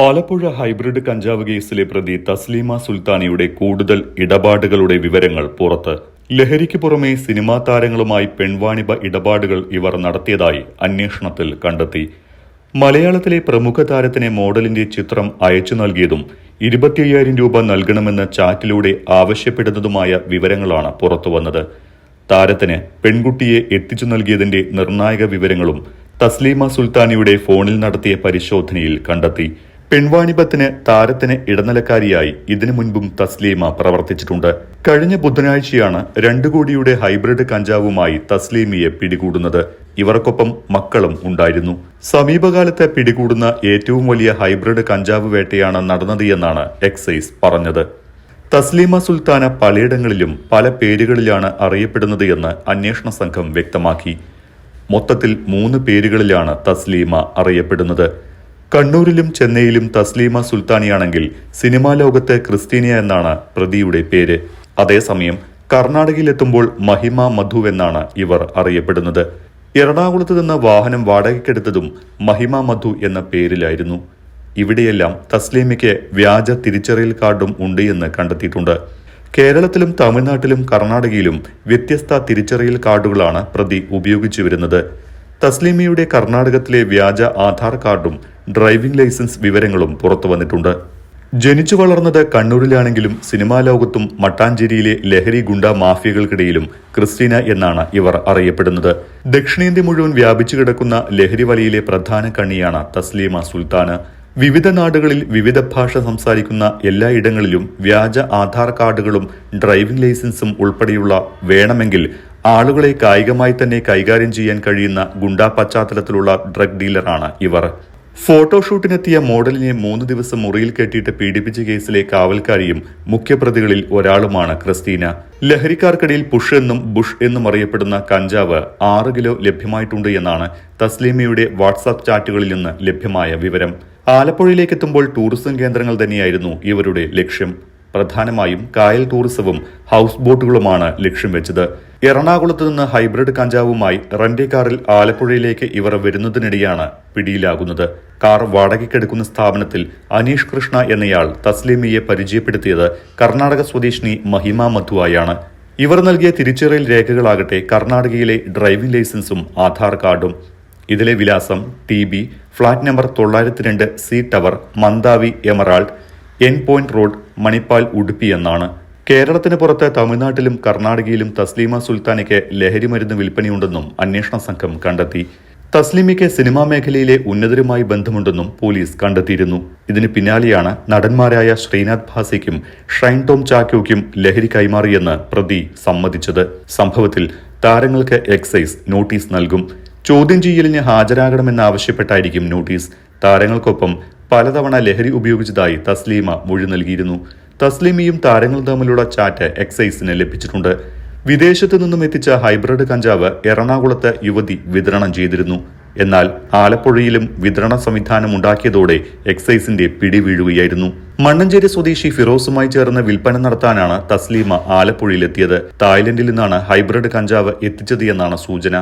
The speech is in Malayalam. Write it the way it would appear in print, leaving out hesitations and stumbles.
ആലപ്പുഴ ഹൈബ്രിഡ് കഞ്ചാവ് കേസിലെ പ്രതി തസ്ലീമ സുൽത്താനയുടെ കൂടുതൽ ഇടപാടുകളുടെ വിവരങ്ങൾ പുറത്ത്. ലഹരിക്ക് പുറമെ സിനിമാ താരങ്ങളുമായി പെൺവാണിഭ ഇടപാടുകൾ ഇവർ നടത്തിയതായി അന്വേഷണത്തിൽ കണ്ടെത്തി. മലയാളത്തിലെ പ്രമുഖ താരത്തിന് മോഡലിന്റെ ചിത്രം അയച്ചു നൽകിയതും 25,000 രൂപ നൽകണമെന്ന് ചാറ്റിലൂടെ ആവശ്യപ്പെടുന്നതുമായ വിവരങ്ങളാണ് പുറത്തുവന്നത്. താരത്തിന് പെൺകുട്ടിയെ എത്തിച്ചു നൽകിയതിന്റെ നിർണായക വിവരങ്ങളും തസ്ലീമ സുൽത്താനയുടെ ഫോണിൽ നടത്തിയ പരിശോധനയിൽ കണ്ടെത്തി. പെൺവാണിഭത്തിന് താരത്തിന് ഇടനിലക്കാരിയായി ഇതിനു മുൻപും തസ്ലീമ പ്രവർത്തിച്ചിട്ടുണ്ട്. കഴിഞ്ഞ ബുധനാഴ്ചയാണ് 2 കോടിയുടെ ഹൈബ്രിഡ് കഞ്ചാവുമായി തസ്ലീമയെ പിടികൂടുന്നത്. ഇവർക്കൊപ്പം മക്കളും ഉണ്ടായിരുന്നു. സമീപകാലത്ത് പിടികൂടുന്ന ഏറ്റവും വലിയ ഹൈബ്രിഡ് കഞ്ചാവ് വേട്ടയാണ് നടന്നത് എന്നാണ് എക്സൈസ് പറഞ്ഞത്. തസ്ലീമ സുൽത്താന പലയിടങ്ങളിലും പല പേരുകളിലാണ് അറിയപ്പെടുന്നത് എന്ന് അന്വേഷണ സംഘം വ്യക്തമാക്കി. മൊത്തത്തിൽ 3 പേരുകളിലാണ് തസ്ലീമ അറിയപ്പെടുന്നത്. കണ്ണൂരിലും ചെന്നൈയിലും തസ്ലീമ സുൽത്താനിയാണെങ്കിൽ സിനിമാ ലോകത്ത് ക്രിസ്റ്റീന എന്നാണ് പ്രതിയുടെ പേര്. അതേസമയം കർണാടകയിലെത്തുമ്പോൾ മഹിമ മധു എന്നാണ് ഇവർ അറിയപ്പെടുന്നത്. എറണാകുളത്ത് നിന്ന് വാഹനം വാടകയ്ക്കെടുത്തതും മഹിമ മധു എന്ന പേരിലായിരുന്നു. ഇവിടെയെല്ലാം തസ്ലീമയ്ക്ക് വ്യാജ തിരിച്ചറിയൽ കാർഡും ഉണ്ട് എന്ന് കണ്ടെത്തിയിട്ടുണ്ട്. കേരളത്തിലും തമിഴ്നാട്ടിലും കർണാടകയിലും വ്യത്യസ്ത തിരിച്ചറിയൽ കാർഡുകളാണ് പ്രതി ഉപയോഗിച്ചു വരുന്നത്. തസ്ലീമയുടെ കർണാടകത്തിലെ വ്യാജ ആധാർ കാർഡും ഡ്രൈവിംഗ് ലൈസൻസ് വിവരങ്ങളും പുറത്തു വന്നിട്ടുണ്ട്. ജനിച്ചു വളർന്നത് കണ്ണൂരിലാണെങ്കിലും സിനിമാ ലോകത്തും മട്ടാഞ്ചേരിയിലെ ലഹരി ഗുണ്ട മാഫിയകൾക്കിടയിലും ക്രിസ്റ്റീന എന്നാണ് ഇവർ അറിയപ്പെടുന്നത്. ദക്ഷിണേന്ത്യ മുഴുവൻ വ്യാപിച്ചു കിടക്കുന്ന ലഹരി വലയിലെ പ്രധാന കണ്ണിയാണ് തസ്ലീമ സുൽത്താന്. വിവിധ നാടുകളിൽ വിവിധ ഭാഷ സംസാരിക്കുന്ന എല്ലായിടങ്ങളിലും വ്യാജ ആധാർ കാർഡുകളും ഡ്രൈവിംഗ് ലൈസൻസും ഉൾപ്പെടെയുള്ള വേണമെങ്കിൽ ആളുകളെ കായികമായി തന്നെ കൈകാര്യം ചെയ്യാൻ കഴിയുന്ന ഗുണ്ടാ പശ്ചാത്തലത്തിലുള്ള ഡ്രഗ് ഡീലറാണ് ഇവർ. ഫോട്ടോഷൂട്ടിനെത്തിയ മോഡലിനെ 3 ദിവസം മുറിയിൽ കെട്ടിയിട്ട് പീഡിപ്പിച്ച കേസിലെ കാവൽക്കാരിയും മുഖ്യപ്രതികളിൽ ഒരാളുമാണ് ക്രിസ്റ്റീന. ലഹരിക്കാർക്കിടയിൽ പുഷ് എന്നും ബുഷ് എന്നും അറിയപ്പെടുന്ന കഞ്ചാവ് 6 കിലോ ലഭ്യമായിട്ടുണ്ട് എന്നാണ് തസ്ലീമയുടെ വാട്സാപ്പ് ചാറ്റുകളിൽ നിന്ന് ലഭ്യമായ വിവരം. ആലപ്പുഴയിലേക്കെത്തുമ്പോൾ ടൂറിസം കേന്ദ്രങ്ങൾ തന്നെയായിരുന്നു ഇവരുടെ ലക്ഷ്യം. പ്രധാനമായും കായൽ ടൂറിസവും ഹൌസ് ബോട്ടുകളുമാണ് ലക്ഷ്യം വെച്ചത്. എറണാകുളത്ത് നിന്ന് ഹൈബ്രിഡ് കഞ്ചാവുമായി റെന്റേ കാറിൽ ആലപ്പുഴയിലേക്ക് ഇവർ വരുന്നതിനിടെയാണ് പിടിയിലാകുന്നത്. കാർ വാടകയ്ക്കെടുക്കുന്ന സ്ഥാപനത്തിൽ അനീഷ് കൃഷ്ണ എന്നയാൾ തസ്ലീമയെ പരിചയപ്പെടുത്തിയത് കർണാടക സ്വദേശിനി മഹിമ മധുവായാണ്. ഇവർ നൽകിയ തിരിച്ചറിയൽ രേഖകളാകട്ടെ കർണാടകയിലെ ഡ്രൈവിംഗ് ലൈസൻസും ആധാർ കാർഡും. ഇതിലെ വിലാസം TB flat number 902 C tower, Mandavi, Emerald, N point road, Manipal, Udupi എന്നാണ്. കേരളത്തിന് പുറത്ത് തമിഴ്നാട്ടിലും കർണാടകയിലും തസ്ലീമ സുൽത്താനയ്ക്ക് ലഹരി മരുന്ന് വിൽപ്പനയുണ്ടെന്നും അന്വേഷണ സംഘം കണ്ടെത്തി. തസ്ലീമയ്ക്ക് സിനിമാ മേഖലയിലെ ഉന്നതരുമായി ബന്ധമുണ്ടെന്നും പോലീസ് കണ്ടെത്തിയിരുന്നു. ഇതിന് പിന്നാലെയാണ് നടന്മാരായ ശ്രീനാഥ് ഭാസിക്കും ഷൈൻ ടോം ചാക്കോയ്ക്കും ലഹരി കൈമാറിയെന്ന് പ്രതി സമ്മതിച്ചത്. സംഭവത്തിൽ താരങ്ങൾക്ക് എക്സൈസ് നോട്ടീസ് നൽകും. ചോദ്യം ചെയ്യലിന് ഹാജരാകണമെന്നാവശ്യപ്പെട്ടായിരിക്കും നോട്ടീസ്. താരങ്ങൾക്കൊപ്പം പലതവണ ലഹരി ഉപയോഗിച്ചതായി തസ്ലീമ മൊഴി നൽകിയിരുന്നു. തസ്ലീമയും താരങ്ങളും തമ്മിലുള്ള ചാറ്റ് എക്സൈസിന് ലഭിച്ചിട്ടുണ്ട്. വിദേശത്തു നിന്നും എത്തിച്ച ഹൈബ്രിഡ് കഞ്ചാവ് എറണാകുളത്ത് യുവതി വിതരണം ചെയ്തിരുന്നു. എന്നാൽ ആലപ്പുഴയിലും വിതരണ സംവിധാനം ഉണ്ടാക്കിയതോടെ എക്സൈസിന്റെ പിടിവീഴുകയായിരുന്നു. മണ്ണഞ്ചേരി സ്വദേശി ഫിറോസുമായി ചേർന്ന് വിൽപ്പന നടത്താനാണ് തസ്ലീമ ആലപ്പുഴയിലെത്തിയത്. തായ്ലൻഡിൽ നിന്നാണ് ഹൈബ്രിഡ് കഞ്ചാവ് എത്തിച്ചത് എന്നാണ് സൂചന.